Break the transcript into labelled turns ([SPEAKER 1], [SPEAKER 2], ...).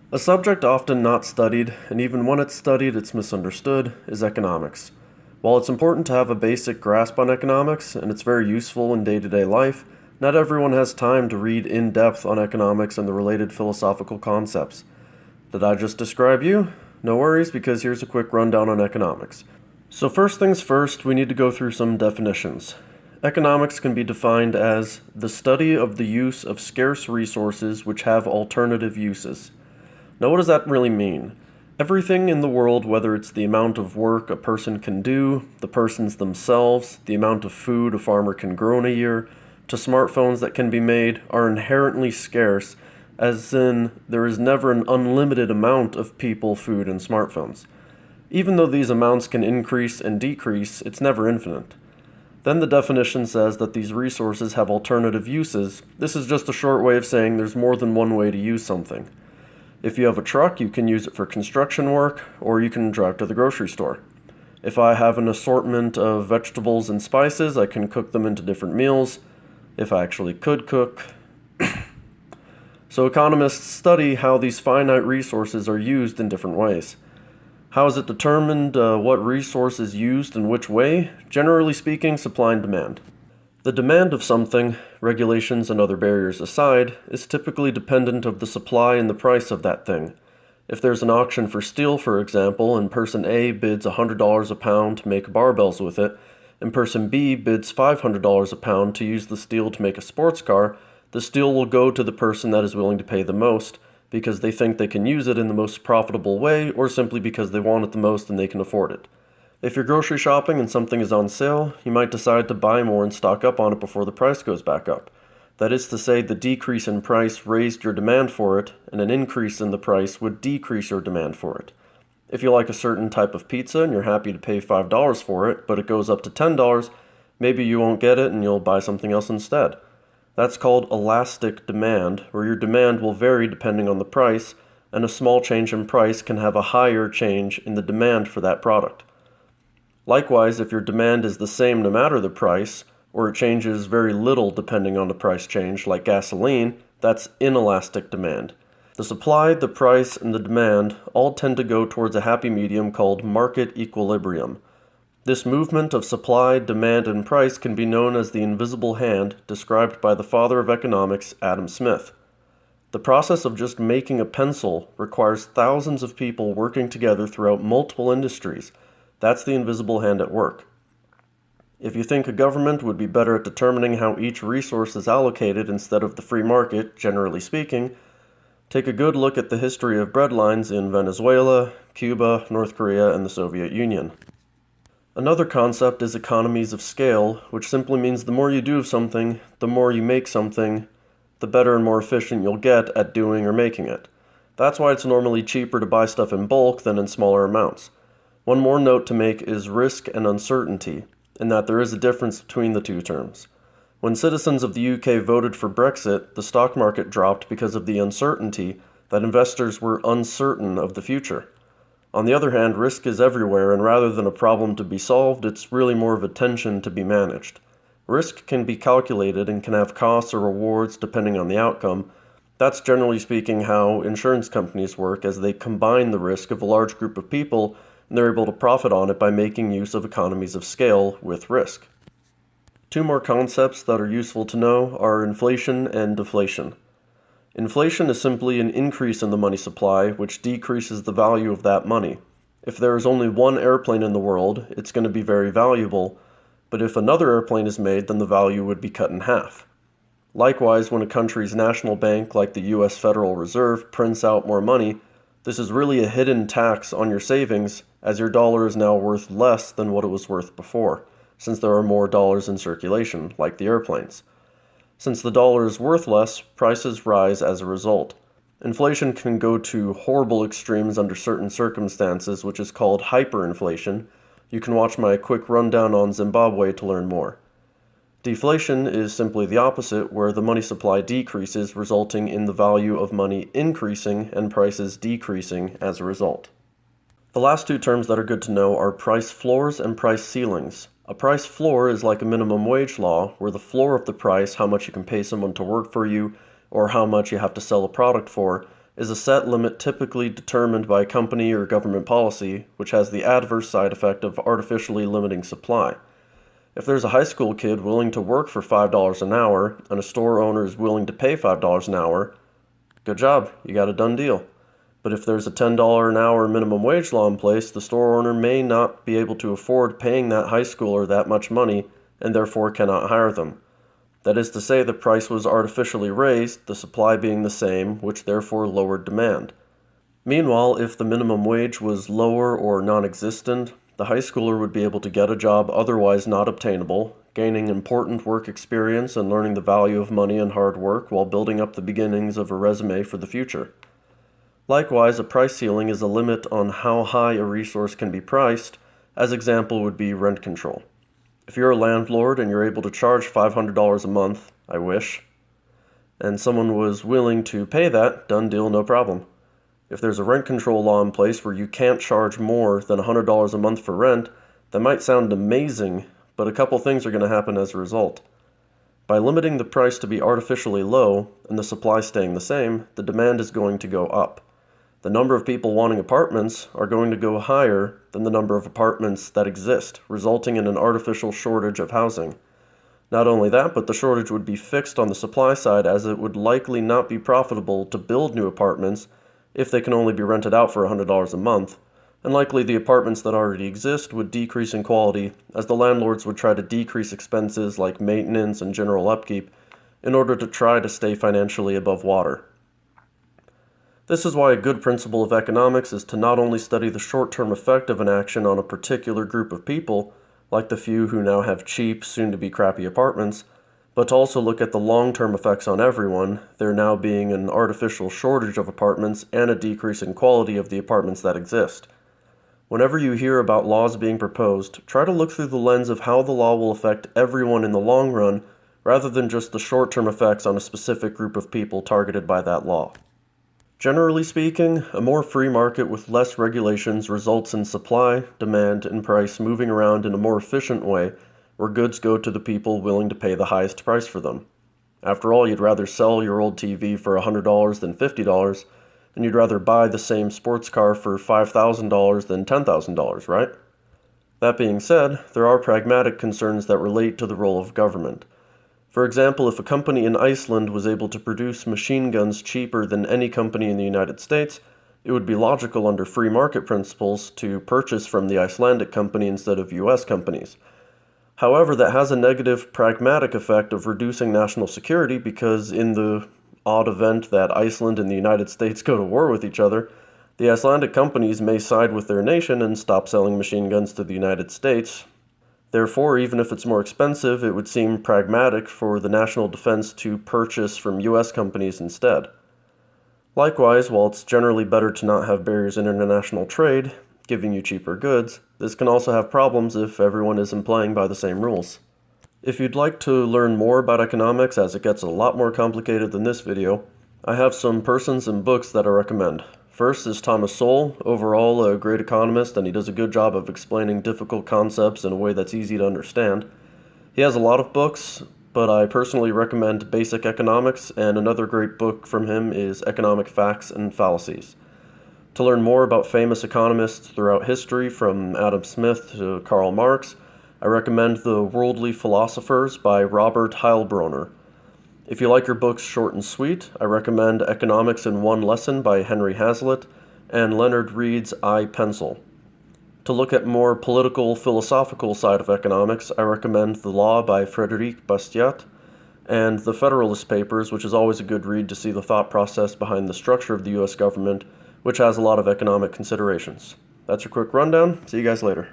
[SPEAKER 1] A subject often not studied, and even when it's studied, it's misunderstood, is economics. While it's important to have a basic grasp on economics, and it's very useful in day-to-day life, not everyone has time to read in depth on economics and the related philosophical concepts. Did I just describe you? No worries, because here's a quick rundown on economics. So first things first, we need to go through some definitions. Economics can be defined as the study of the use of scarce resources which have alternative uses. Now, what does that really mean? Everything in the world, whether it's the amount of work a person can do, the persons themselves, the amount of food a farmer can grow in a year, to smartphones that can be made, are inherently scarce, as in there is never an unlimited amount of people, food, and smartphones. Even though these amounts can increase and decrease, it's never infinite. Then the definition says that these resources have alternative uses. This is just a short way of saying there's more than one way to use something. If you have a truck, you can use it for construction work, or you can drive to the grocery store. If I have an assortment of vegetables and spices, I can cook them into different meals, if I actually could cook. So economists study how these finite resources are used in different ways. How is it determined what resource is used in which way? Generally speaking, supply and demand. The demand of something, regulations and other barriers aside, is typically dependent of the supply and the price of that thing. If there's an auction for steel, for example, and person A bids $100 a pound to make barbells with it, and person B bids $500 a pound to use the steel to make a sports car, the steel will go to the person that is willing to pay the most, because they think they can use it in the most profitable way, or simply because they want it the most and they can afford it. If you're grocery shopping and something is on sale, you might decide to buy more and stock up on it before the price goes back up. That is to say, the decrease in price raised your demand for it, and an increase in the price would decrease your demand for it. If you like a certain type of pizza and you're happy to pay $5 for it, but it goes up to $10, maybe you won't get it and you'll buy something else instead. That's called elastic demand, where your demand will vary depending on the price, and a small change in price can have a higher change in the demand for that product. Likewise, if your demand is the same no matter the price, or it changes very little depending on the price change, like gasoline, that's inelastic demand. The supply, the price, and the demand all tend to go towards a happy medium called market equilibrium. This movement of supply, demand, and price can be known as the invisible hand, described by the father of economics, Adam Smith. The process of just making a pencil requires thousands of people working together throughout multiple industries. That's the invisible hand at work. If you think a government would be better at determining how each resource is allocated instead of the free market, generally speaking, take a good look at the history of breadlines in Venezuela, Cuba, North Korea, and the Soviet Union. Another concept is economies of scale, which simply means the more you do of something, the more you make something, the better and more efficient you'll get at doing or making it. That's why it's normally cheaper to buy stuff in bulk than in smaller amounts. One more note to make is risk and uncertainty, in that there is a difference between the two terms. When citizens of the UK voted for Brexit, the stock market dropped because of the uncertainty that investors were uncertain of the future. On the other hand, risk is everywhere, and rather than a problem to be solved, it's really more of a tension to be managed. Risk can be calculated and can have costs or rewards depending on the outcome. That's generally speaking how insurance companies work, as they combine the risk of a large group of people, and they're able to profit on it by making use of economies of scale with risk. Two more concepts that are useful to know are inflation and deflation. Inflation is simply an increase in the money supply, which decreases the value of that money. If there is only one airplane in the world, it's going to be very valuable, but if another airplane is made, then the value would be cut in half. Likewise, when a country's national bank, like the US Federal Reserve, prints out more money, this is really a hidden tax on your savings, as your dollar is now worth less than what it was worth before, since there are more dollars in circulation, like the airplanes. Since the dollar is worth less, prices rise as a result. Inflation can go to horrible extremes under certain circumstances, which is called hyperinflation. You can watch my quick rundown on Zimbabwe to learn more. Deflation is simply the opposite, where the money supply decreases, resulting in the value of money increasing and prices decreasing as a result. The last two terms that are good to know are price floors and price ceilings. A price floor is like a minimum wage law, where the floor of the price, how much you can pay someone to work for you, or how much you have to sell a product for, is a set limit typically determined by company or government policy, which has the adverse side effect of artificially limiting supply. If there's a high school kid willing to work for $5 an hour and a store owner is willing to pay $5 an hour, good job, you got a done deal. But if there's a $10 an hour minimum wage law in place, the store owner may not be able to afford paying that high schooler that much money and therefore cannot hire them. That is to say, the price was artificially raised, the supply being the same, which therefore lowered demand. Meanwhile, if the minimum wage was lower or non-existent, the high schooler would be able to get a job otherwise not obtainable, gaining important work experience and learning the value of money and hard work while building up the beginnings of a resume for the future. Likewise, a price ceiling is a limit on how high a resource can be priced, as example would be rent control. If you're a landlord and you're able to charge $500 a month, I wish, and someone was willing to pay that, done deal, no problem. If there's a rent control law in place where you can't charge more than $100 a month for rent, that might sound amazing, but a couple things are going to happen as a result. By limiting the price to be artificially low and the supply staying the same, the demand is going to go up. The number of people wanting apartments are going to go higher than the number of apartments that exist, resulting in an artificial shortage of housing. Not only that, but the shortage would be fixed on the supply side, as it would likely not be profitable to build new apartments if they can only be rented out for $100 a month, and likely the apartments that already exist would decrease in quality as the landlords would try to decrease expenses like maintenance and general upkeep in order to try to stay financially above water. This is why a good principle of economics is to not only study the short-term effect of an action on a particular group of people, like the few who now have cheap, soon-to-be crappy apartments, but to also look at the long-term effects on everyone, there now being an artificial shortage of apartments and a decrease in quality of the apartments that exist. Whenever you hear about laws being proposed, try to look through the lens of how the law will affect everyone in the long run, rather than just the short-term effects on a specific group of people targeted by that law. Generally speaking, a more free market with less regulations results in supply, demand, and price moving around in a more efficient way, where goods go to the people willing to pay the highest price for them. After all, you'd rather sell your old TV for $100 than $50, and you'd rather buy the same sports car for $5,000 than $10,000, right? That being said, there are pragmatic concerns that relate to the role of government. For example, if a company in Iceland was able to produce machine guns cheaper than any company in the United States, it would be logical under free market principles to purchase from the Icelandic company instead of US companies. However, that has a negative pragmatic effect of reducing national security because in the odd event that Iceland and the United States go to war with each other, the Icelandic companies may side with their nation and stop selling machine guns to the United States. Therefore, even if it's more expensive, it would seem pragmatic for the national defense to purchase from US companies instead. Likewise, while it's generally better to not have barriers in international trade, giving you cheaper goods, this can also have problems if everyone isn't playing by the same rules. If you'd like to learn more about economics, as it gets a lot more complicated than this video, I have some persons and books that I recommend. First is Thomas Sowell, overall a great economist, and he does a good job of explaining difficult concepts in a way that's easy to understand. He has a lot of books, but I personally recommend Basic Economics, and another great book from him is Economic Facts and Fallacies. To learn more about famous economists throughout history, from Adam Smith to Karl Marx, I recommend The Worldly Philosophers by Robert Heilbroner. If you like your books short and sweet, I recommend Economics in One Lesson by Henry Hazlitt and Leonard Read's I, Pencil. To look at more political, philosophical side of economics, I recommend The Law by Frederic Bastiat and The Federalist Papers, which is always a good read to see the thought process behind the structure of the US government, which has a lot of economic considerations. That's your quick rundown. See you guys later.